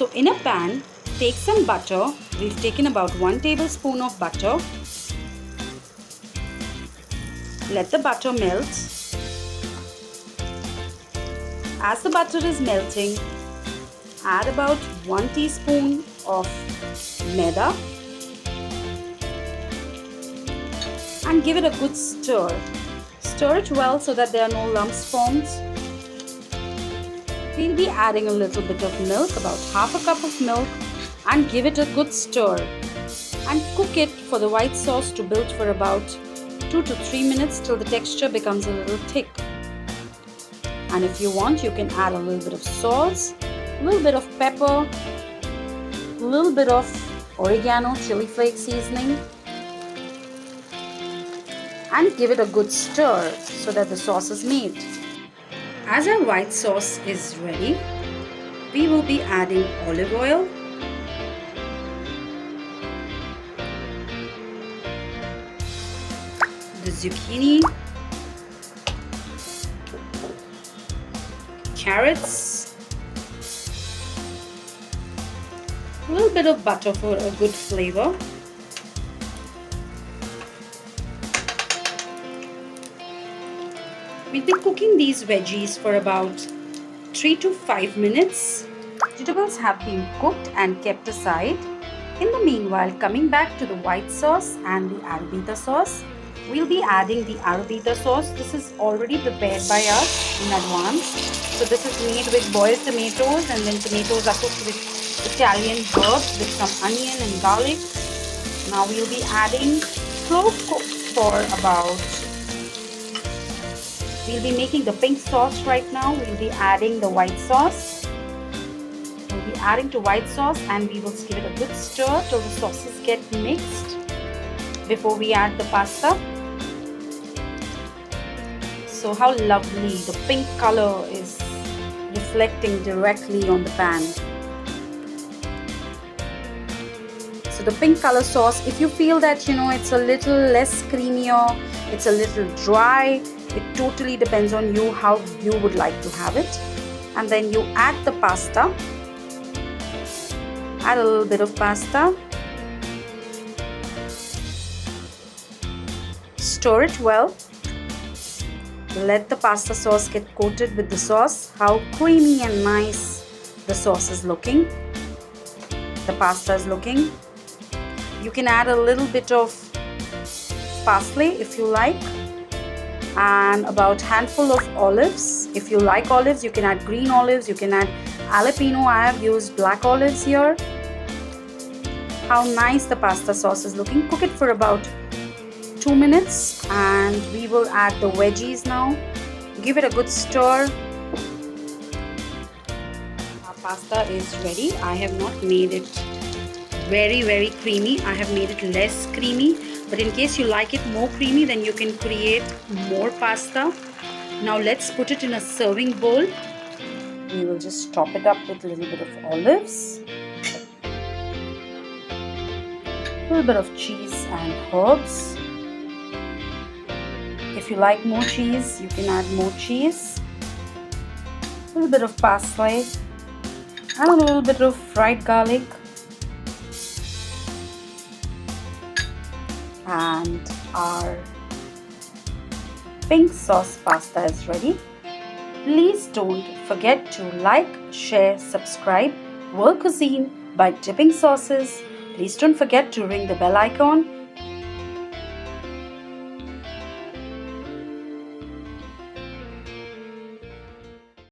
So in a pan, take some butter. We've taken about 1 tablespoon of butter. Let the butter melt. As the butter is melting, add about 1 teaspoon of maida and give it a good stir. Stir it well so that there are no lumps formed. We'll be adding a little bit of milk, about half a cup of milk, and give it a good stir and cook it for the white sauce to build for about 2 to 3 minutes till the texture becomes a little thick. And if you want, you can add a little bit of salt, a little bit of pepper, a little bit of oregano, chili flake seasoning, and give it a good stir so that the sauce is made. As our white sauce is ready, we will be adding olive oil, the zucchini, carrots, a little bit of butter for a good flavor, we'll be cooking these veggies for about 3 to 5 minutes. Vegetables have been cooked and kept aside. In the meanwhile, coming back to the white sauce and the arrabbiata sauce, we'll be adding the arrabbiata sauce. This is already prepared by us in advance. So this is made with boiled tomatoes, and then tomatoes are cooked with Italian herbs with some onion and garlic. Now we'll be adding slow cook for about, we'll be making the pink sauce right now. We'll be adding the white sauce. We'll be adding to white sauce and we will give it a good stir till the sauces get mixed before we add the pasta. So how lovely the pink color is reflecting directly on the pan. So the pink color sauce, if you feel that it's a little less creamy or it's a little dry, it totally depends on you how you would like to have it. And then you add the pasta. Add a little bit of pasta. Stir it well. Let the pasta sauce get coated with the sauce. How creamy and nice the sauce is looking. The pasta is looking. You can add a little bit of parsley if you like, and about a handful of olives. If you like olives, you can add green olives, you can add jalapeno. I have used black olives here. How nice the pasta sauce is looking. Cook it for about 2 minutes and we will add the veggies now. Give it a good stir. Our pasta is ready. I have not made it very creamy. I have made it less creamy, but in case you like it more creamy, then you can create more pasta. Now let's put it in a serving bowl. We will just top it up with a little bit of olives, a little bit of cheese and herbs. If you like more cheese, you can add more cheese, a little bit of parsley, and a little bit of fried garlic. And our pink sauce pasta is ready. Please don't forget to like, share, subscribe World Cuisine by Dipping Sauces. Please don't forget to ring the bell icon